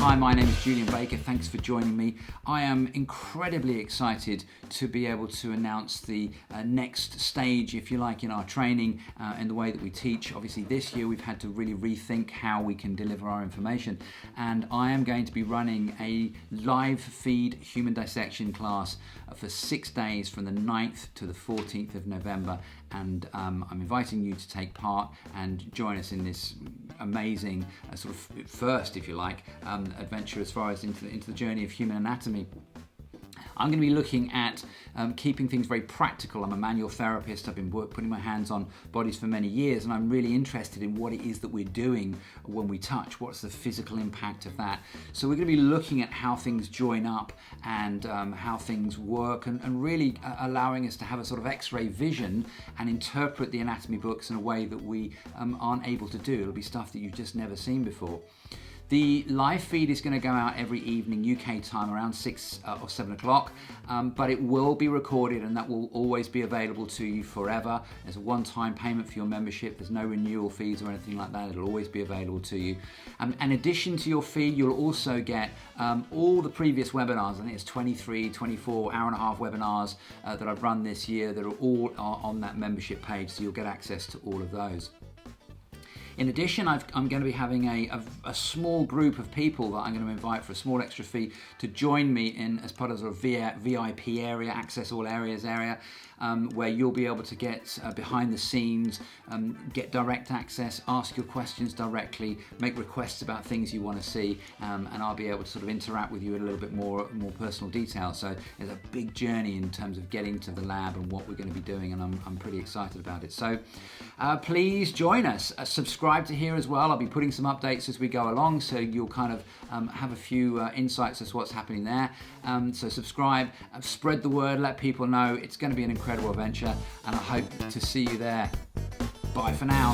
Hi, my name is Julian Baker. Thanks for joining me. I am incredibly excited to be able to announce the next stage, if you like, in our training and the way that we teach. Obviously, this year we've had to really rethink how we can deliver our information, and I am going to be running a live feed human dissection class for 6 days from the 9th to the 14th of November, and I'm inviting you to take part and join us in this amazing sort of first, if you like, adventure as far as into the journey of human anatomy. I'm going to be looking at keeping things very practical. I'm a manual therapist. I've been putting my hands on bodies for many years, and I'm really interested in what it is that we're doing when we touch. What's the physical impact of that? So we're going to be looking at how things join up and how things work, and really allowing us to have a sort of X-ray vision and interpret the anatomy books in a way that we aren't able to do. It'll be stuff that you've just never seen before. The live feed is going to go out every evening UK time around 6 or 7 o'clock, but it will be recorded, and that will always be available to you forever. There's a one-time payment for your membership. There's no renewal fees or anything like that. It'll always be available to you. In addition to your fee, you'll also get all the previous webinars. I think it's 23, 24 hour-and-a-half webinars that I've run this year that are all on that membership page, so you'll get access to all of those. In addition, I'm going to be having a small group of people that I'm going to invite for a small extra fee to join me in as part of a VIP area, access all areas area, where you'll be able to get behind the scenes, get direct access, ask your questions directly, make requests about things you want to see, and I'll be able to sort of interact with you in a little bit more personal detail. So there's a big journey in terms of getting to the lab and what we're going to be doing, and I'm pretty excited about it. So please join us. Subscribe to here as well. I'll be putting some updates as we go along, so you'll kind of have a few insights as to what's happening there. So subscribe, spread the word, let people know. It's going to be an incredible adventure, and I hope to see you there. Bye for now.